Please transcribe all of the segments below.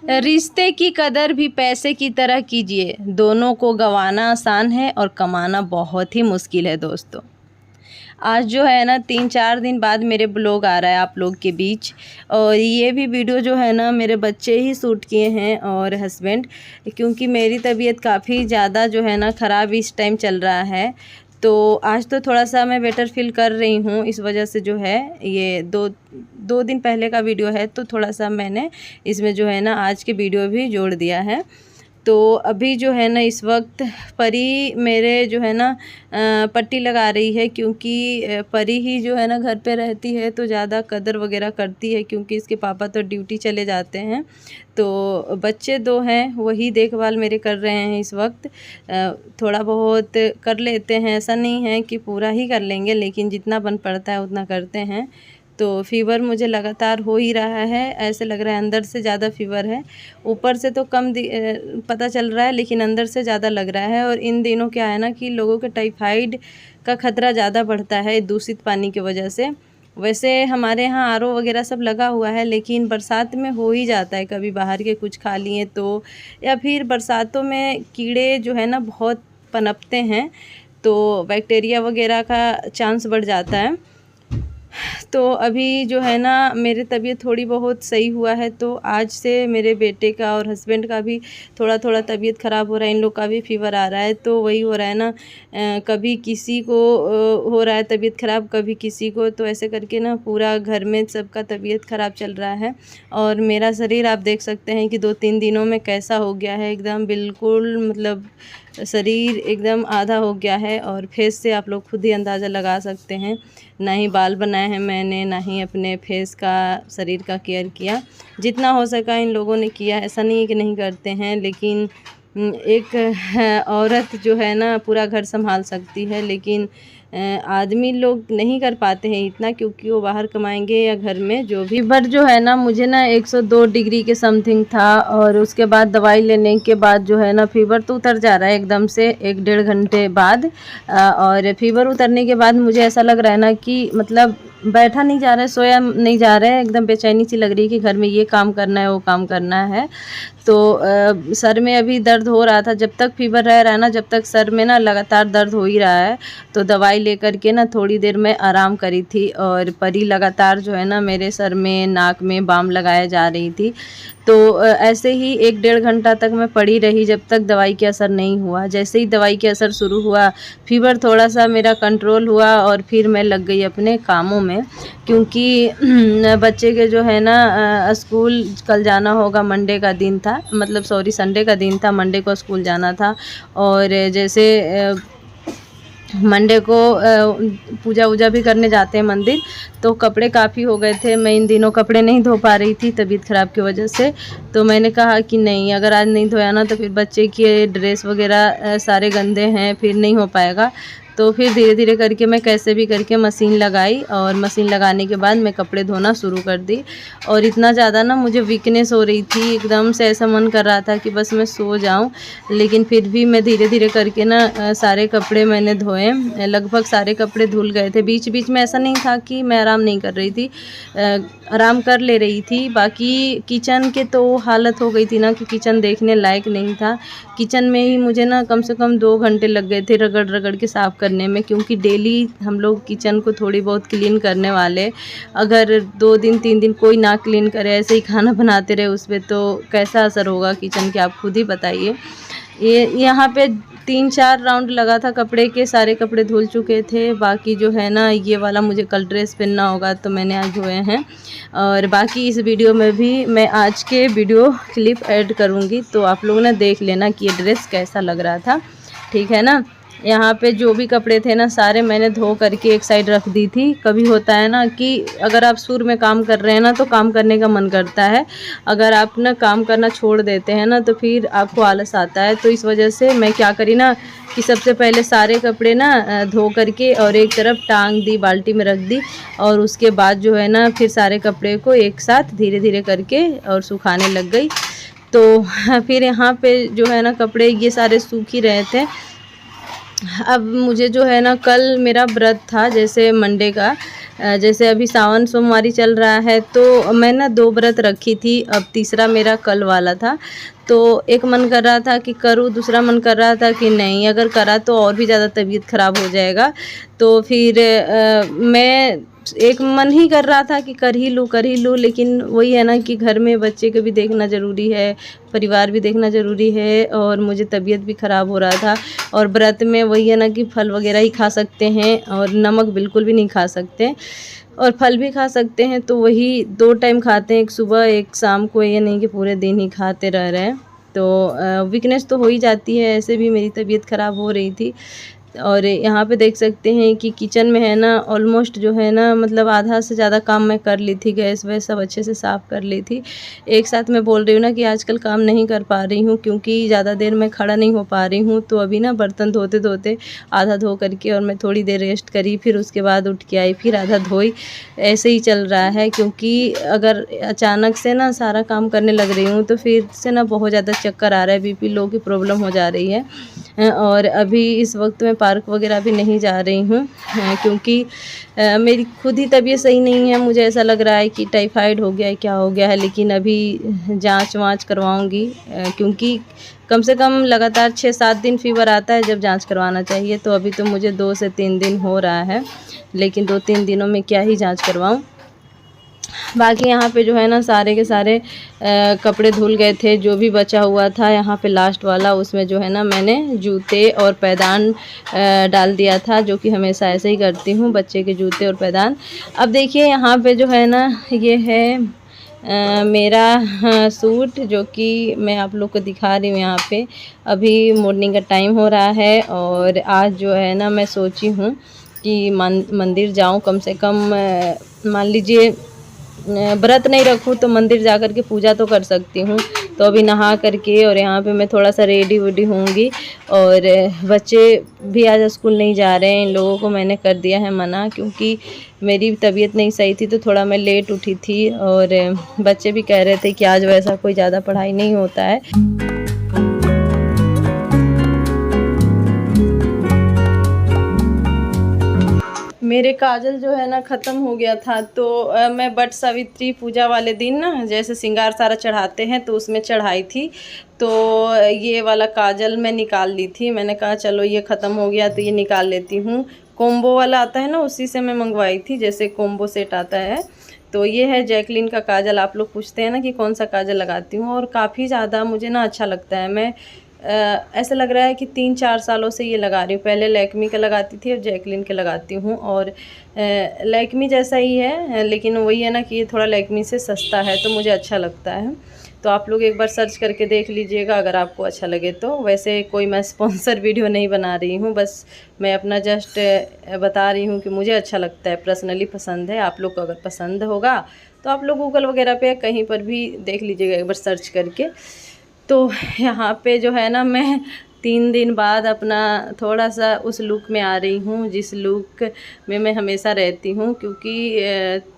रिश्ते की कदर भी पैसे की तरह कीजिए, दोनों को गंवाना आसान है और कमाना बहुत ही मुश्किल है दोस्तों। आज जो है ना 3-4 दिन बाद मेरे ब्लॉग आ रहा है आप लोग के बीच, और ये भी वीडियो जो है ना मेरे बच्चे ही शूट किए हैं और हस्बैंड, क्योंकि मेरी तबीयत काफ़ी ज़्यादा जो है ना ख़राब इस टाइम चल रहा है। तो आज तो थोड़ा सा मैं बेटर फील कर रही हूँ, इस वजह से जो है ये दो दिन पहले का वीडियो है, तो थोड़ा सा मैंने इसमें जो है ना आज के वीडियो भी जोड़ दिया है। तो अभी जो है ना इस वक्त परी मेरे जो है ना पट्टी लगा रही है, क्योंकि परी ही जो है ना घर पे रहती है तो ज़्यादा कदर वगैरह करती है, क्योंकि इसके पापा तो ड्यूटी चले जाते हैं। तो बच्चे 2 हैं, वही देखभाल मेरे कर रहे हैं इस वक्त। थोड़ा बहुत कर लेते हैं, ऐसा नहीं है कि पूरा ही कर लेंगे, लेकिन जितना बन पड़ता है उतना करते हैं। तो फ़ीवर मुझे लगातार हो ही रहा है, ऐसे लग रहा है अंदर से ज़्यादा फ़ीवर है। ऊपर से तो कम पता चल रहा है, लेकिन अंदर से ज़्यादा लग रहा है। और इन दिनों क्या है ना कि लोगों के टाइफाइड का ख़तरा ज़्यादा बढ़ता है दूषित पानी की वजह से। वैसे हमारे यहाँ आरओ वगैरह सब लगा हुआ है, लेकिन बरसात में हो ही जाता है, कभी बाहर के कुछ खा लिए तो, या फिर बरसातों में कीड़े जो है ना बहुत पनपते हैं, तो बैक्टीरिया वगैरह का चांस बढ़ जाता है। तो अभी जो है ना मेरी तबीयत थोड़ी बहुत सही हुआ है, तो आज से मेरे बेटे का और हस्बैंड का भी थोड़ा थोड़ा तबीयत ख़राब हो रहा है। इन लोग का भी फ़ीवर आ रहा है, तो वही हो रहा है ना, कभी किसी को हो रहा है तबीयत ख़राब, कभी किसी को, तो ऐसे करके ना पूरा घर में सबका तबीयत ख़राब चल रहा है। और मेरा शरीर आप देख सकते हैं कि 2-3 दिनों में कैसा हो गया है, एकदम बिल्कुल मतलब शरीर एकदम आधा हो गया है। और फेस से आप लोग खुद ही अंदाज़ा लगा सकते हैं, ना ही बाल बनाए हैं मैंने, ना ही अपने फेस का शरीर का केयर किया। जितना हो सका इन लोगों ने किया, ऐसा नहीं है कि नहीं करते हैं, लेकिन एक औरत जो है ना पूरा घर संभाल सकती है, लेकिन आदमी लोग नहीं कर पाते हैं इतना, क्योंकि वो बाहर कमाएंगे या घर में जो भी। बट जो है ना मुझे ना 102 डिग्री के समथिंग था, और उसके बाद दवाई लेने के बाद जो है ना फ़ीवर तो उतर जा रहा है एकदम से 1-1.5 घंटे बाद। और फ़ीवर उतरने के बाद मुझे ऐसा लग रहा है ना कि मतलब बैठा नहीं जा रहा है, सोया नहीं जा रहा है, एकदम बेचैनी सी लग रही है कि घर में ये काम करना है, वो काम करना है। तो सर में अभी दर्द हो रहा था, जब तक फ़ीवर रह रहा है ना, जब तक सर में ना लगातार दर्द हो ही रहा है। तो दवाई लेकर के ना थोड़ी देर में आराम करी थी, और परी लगातार जो है ना मेरे सर में, नाक में बाम लगाए जा रही थी। तो ऐसे ही 1-1.5 घंटा तक मैं पड़ी रही, जब तक दवाई के असर नहीं हुआ। जैसे ही दवाई के असर शुरू हुआ, फ़ीवर थोड़ा सा मेरा कंट्रोल हुआ, और फिर मैं लग गई अपने कामों में, क्योंकि बच्चे के जो है ना स्कूल कल जाना होगा। मंडे का दिन था, मतलब सॉरी संडे का दिन था, मंडे को स्कूल जाना था। और जैसे मंडे को पूजा वूजा भी करने जाते हैं मंदिर, तो कपड़े काफ़ी हो गए थे। मैं इन दिनों कपड़े नहीं धो पा रही थी तबीयत ख़राब की वजह से। तो मैंने कहा कि नहीं, अगर आज नहीं धोया ना तो फिर बच्चे के ड्रेस वगैरह सारे गंदे हैं, फिर नहीं हो पाएगा। तो फिर धीरे धीरे करके मैं कैसे भी करके मशीन लगाई, और मशीन लगाने के बाद मैं कपड़े धोना शुरू कर दी। और इतना ज़्यादा ना मुझे वीकनेस हो रही थी, एकदम से ऐसा मन कर रहा था कि बस मैं सो जाऊं, लेकिन फिर भी मैं धीरे धीरे करके ना सारे कपड़े मैंने धोए। लगभग सारे कपड़े धुल गए थे। बीच बीच में ऐसा नहीं था कि मैं आराम नहीं कर रही थी, आराम कर ले रही थी। बाकी किचन के तो हालत हो गई थी ना कि किचन देखने लायक नहीं था। किचन में ही मुझे ना कम से कम 2 घंटे लग गए थे रगड़ रगड़ के साफ़ करने में, क्योंकि डेली हम लोग किचन को थोड़ी बहुत क्लीन करने वाले। अगर 2 दिन 3 दिन कोई ना क्लीन करे, ऐसे ही खाना बनाते रहे उस पर, तो कैसा असर होगा किचन के, आप खुद ही बताइए। ये यहाँ पे 3-4 राउंड लगा था कपड़े के, सारे कपड़े धुल चुके थे। बाकी जो है ना ये वाला मुझे कल ड्रेस पहनना होगा, तो मैंने आज धोए हैं। और बाकी इस वीडियो में भी मैं आज के वीडियो क्लिप ऐड करूँगी, तो आप लोग ना देख लेना कि ये ड्रेस कैसा लग रहा था, ठीक है ना। यहाँ पे जो भी कपड़े थे ना सारे मैंने धो करके एक साइड रख दी थी। कभी होता है ना कि अगर आप शुरू में काम कर रहे हैं ना तो काम करने का मन करता है, अगर आप ना काम करना छोड़ देते हैं ना तो फिर आपको आलस आता है। तो इस वजह से मैं क्या करी ना कि सबसे पहले सारे कपड़े ना धो करके और एक तरफ टांग दी, बाल्टी में रख दी, और उसके बाद जो है ना फिर सारे कपड़े को एक साथ धीरे धीरे करके और सुखाने लग गई। तो फिर यहाँ पे जो है ना कपड़े ये सारे सूख ही रहे थे। अब मुझे जो है ना कल मेरा व्रत था, जैसे मंडे का, जैसे अभी सावन सोमवारी चल रहा है तो मैं ना 2 व्रत रखी थी, अब तीसरा मेरा कल वाला था। तो एक मन कर रहा था कि करूँ, दूसरा मन कर रहा था कि नहीं, अगर करा तो और भी ज़्यादा तबीयत ख़राब हो जाएगा। तो फिर मैं एक मन ही कर रहा था कि कर ही लूँ, लेकिन वही है ना कि घर में बच्चे को भी देखना ज़रूरी है, परिवार भी देखना ज़रूरी है, और मुझे तबीयत भी ख़राब हो रहा था। और व्रत में वही है ना कि फल वगैरह ही खा सकते हैं और नमक बिल्कुल भी नहीं खा सकते, और फल भी खा सकते हैं तो वही 2 टाइम खाते हैं, एक सुबह एक शाम को, ये नहीं कि पूरे दिन ही खाते रह रहे हैं। तो वीकनेस तो हो ही जाती है, ऐसे भी मेरी तबीयत ख़राब हो रही थी। और यहाँ पे देख सकते हैं कि किचन में है ना ऑलमोस्ट जो है ना मतलब आधा से ज़्यादा काम मैं कर ली थी, गैस वैस सब अच्छे से साफ़ कर ली थी। एक साथ मैं बोल रही हूँ ना कि आजकल काम नहीं कर पा रही हूँ क्योंकि ज़्यादा देर मैं खड़ा नहीं हो पा रही हूँ। तो अभी ना बर्तन धोते धोते आधा धो करके और मैं थोड़ी देर रेस्ट करी, फिर उसके बाद उठ के आई, फिर आधा धोई, ऐसे ही चल रहा है। क्योंकि अगर अचानक से ना सारा काम करने लग रही हूँ तो फिर से ना बहुत ज़्यादा चक्कर आ रहा है, बीपी लो की प्रॉब्लम हो जा रही है। और अभी इस वक्त मैं पार्क वगैरह भी नहीं जा रही हूँ क्योंकि मेरी खुद ही तबीयत सही नहीं है। मुझे ऐसा लग रहा है कि टाइफाइड हो गया है, क्या हो गया है, लेकिन अभी जांच वाँच करवाऊंगी क्योंकि कम से कम लगातार 6-7 दिन फीवर आता है जब जांच करवाना चाहिए। तो अभी तो मुझे 2 से 3 दिन हो रहा है, लेकिन 2-3 दिनों में क्या ही जाँच करवाऊँ। बाकी यहाँ पे जो है ना सारे के सारे कपड़े धुल गए थे, जो भी बचा हुआ था यहाँ पे लास्ट वाला, उसमें जो है ना मैंने जूते और पैदान डाल दिया था, जो कि हमेशा ऐसे ही करती हूँ, बच्चे के जूते और पैदान। अब देखिए यहाँ पे जो है ना ये है मेरा सूट, जो कि मैं आप लोग को दिखा रही हूँ। यहाँ पे अभी मॉर्निंग का टाइम हो रहा है और आज जो है ना मैं सोची हूँ कि मंदिर जाऊँ, कम से कम मान लीजिए व्रत नहीं रखूँ तो मंदिर जा कर के पूजा तो कर सकती हूँ। तो अभी नहा करके और यहाँ पे मैं थोड़ा सा रेडी वेडी होंगी। और बच्चे भी आज स्कूल नहीं जा रहे हैं, इन लोगों को मैंने कर दिया है मना, क्योंकि मेरी तबीयत नहीं सही थी तो थोड़ा मैं लेट उठी थी। और बच्चे भी कह रहे थे कि आज वैसा कोई ज़्यादा पढ़ाई नहीं होता है। मेरे काजल जो है ना ख़त्म हो गया था, तो मैं वट सावित्री पूजा वाले दिन ना जैसे श्रृंगार सारा चढ़ाते हैं तो उसमें चढ़ाई थी। तो ये वाला काजल मैं निकाल ली थी, मैंने कहा चलो ये ख़त्म हो गया तो ये निकाल लेती हूँ। कॉम्बो वाला आता है ना, उसी से मैं मंगवाई थी, जैसे कॉम्बो सेट आता है। तो ये है जैकलिन का काजल। आप लोग पूछते हैं ना कि कौन सा काजल लगाती हूँ, और काफ़ी ज़्यादा मुझे ना अच्छा लगता है। मैं ऐसा लग रहा है कि 3-4 सालों से ये लगा रही हूँ। पहले लैक्मी का लगाती थी और जैकलिन के लगाती हूँ, और लैक्मी जैसा ही है, लेकिन वही है ना कि ये थोड़ा लैक्मी से सस्ता है तो मुझे अच्छा लगता है। तो आप लोग एक बार सर्च करके देख लीजिएगा अगर आपको अच्छा लगे तो। वैसे कोई मैं स्पॉन्सर वीडियो नहीं बना रही हूँ, बस मैं अपना जस्ट बता रही हूँ कि मुझे अच्छा लगता है, पर्सनली पसंद है। आप लोग को अगर पसंद होगा तो आप लोग गूगल वगैरह पे कहीं पर भी देख लीजिएगा एक बार सर्च करके। तो यहाँ पे जो है ना मैं 3 दिन बाद अपना थोड़ा सा उस लुक में आ रही हूँ जिस लुक में मैं हमेशा रहती हूँ। क्योंकि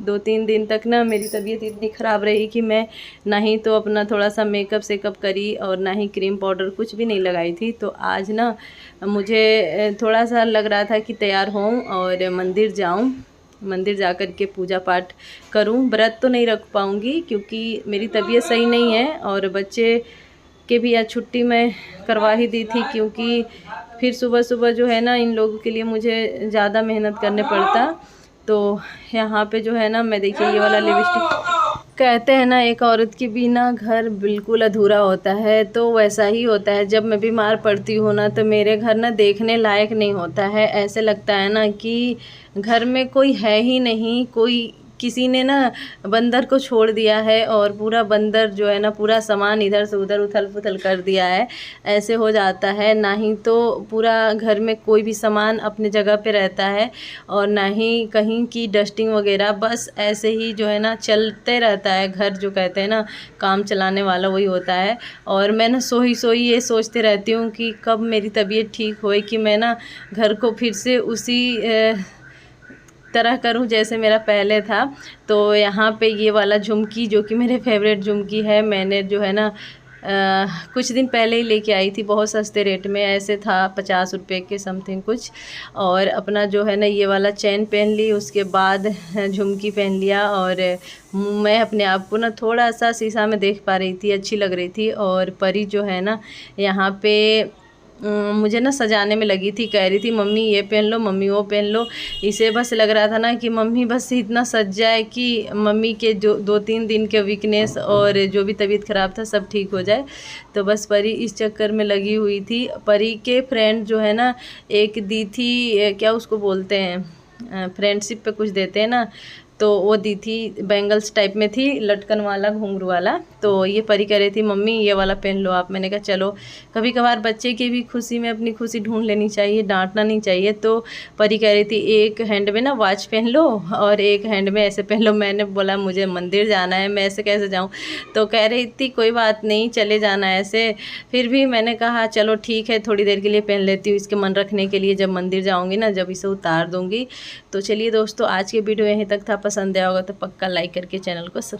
2-3 दिन तक ना मेरी तबीयत इतनी ख़राब रही कि मैं ना ही तो अपना थोड़ा सा मेकअप सेकअप करी और ना ही क्रीम पाउडर कुछ भी नहीं लगाई थी। तो आज ना मुझे थोड़ा सा लग रहा था कि तैयार होऊं और मंदिर जाऊं, मंदिर जा कर के पूजा पाठ करूं। व्रत तो नहीं रख पाऊंगी क्योंकि मेरी तबीयत सही नहीं है, और बच्चे के भी आज छुट्टी मैं करवा ही दी थी, क्योंकि फिर सुबह सुबह जो है ना इन लोगों के लिए मुझे ज़्यादा मेहनत करने पड़ता। तो यहाँ पे जो है ना मैं देखिए ये वाला लिपस्टिक, कहते हैं ना एक औरत के बिना घर बिल्कुल अधूरा होता है, तो वैसा ही होता है। जब मैं बीमार पड़ती हूँ ना तो मेरे घर ना देखने लायक नहीं होता है। ऐसे लगता है ना कि घर में कोई है ही नहीं, कोई किसी ने ना बंदर को छोड़ दिया है और पूरा बंदर जो है ना पूरा सामान इधर से उधर उथल पुथल कर दिया है, ऐसे हो जाता है। ना ही तो पूरा घर में कोई भी सामान अपने जगह पे रहता है, और ना ही कहीं की डस्टिंग वगैरह, बस ऐसे ही जो है ना चलते रहता है घर। जो कहते हैं ना काम चलाने वाला वही होता है। और मैं ना सोई सोई ये सोचते रहती हूँ कि कब मेरी तबीयत ठीक होए कि मैं ना घर को फिर से उसी तरह करूं जैसे मेरा पहले था। तो यहाँ पे ये वाला झुमकी, जो कि मेरे फेवरेट झुमकी है, मैंने जो है ना कुछ दिन पहले ही लेके आई थी, बहुत सस्ते रेट में, ऐसे था 50 रुपये के समथिंग कुछ। और अपना जो है ना ये वाला चैन पहन ली, उसके बाद झुमकी पहन लिया। और मैं अपने आप को ना थोड़ा सा शीशा में देख पा रही थी, अच्छी लग रही थी। और परी जो है ना यहाँ पे मुझे ना सजाने में लगी थी, कह रही थी मम्मी ये पहन लो, मम्मी वो पहन लो। इसे बस लग रहा था ना कि मम्मी बस इतना सज जाए कि मम्मी के जो 2-3 दिन के वीकनेस और जो भी तबीयत ख़राब था सब ठीक हो जाए। तो बस परी इस चक्कर में लगी हुई थी। परी के फ्रेंड जो है ना, एक दी थी, क्या उसको बोलते हैं, फ्रेंडशिप पे कुछ देते हैं ना, तो वो दी थी, बैंगल्स टाइप में थी, लटकन वाला, घुंघरू वाला। तो ये परी कह रही थी मम्मी ये वाला पहन लो आप। मैंने कहा चलो, कभी कभार बच्चे की भी खुशी में अपनी खुशी ढूंढ लेनी चाहिए, डांटना नहीं चाहिए। तो परी कह रही थी एक हैंड में ना वॉच पहन लो और एक हैंड में ऐसे पहन लो। मैंने बोला मुझे मंदिर जाना है, मैं ऐसे कैसे जाऊँ। तो कह रही थी कोई बात नहीं, चले जाना ऐसे। फिर भी मैंने कहा चलो ठीक है, थोड़ी देर के लिए पहन लेती हूँ, इसके मन रखने के लिए। जब मंदिर जाऊँगी ना, जब इसे उतार दूँगी। तो चलिए दोस्तों, आज के वीडियो यहीं तक था। पसंद आया होगा तो पक्का लाइक करके चैनल को सब्सक्राइब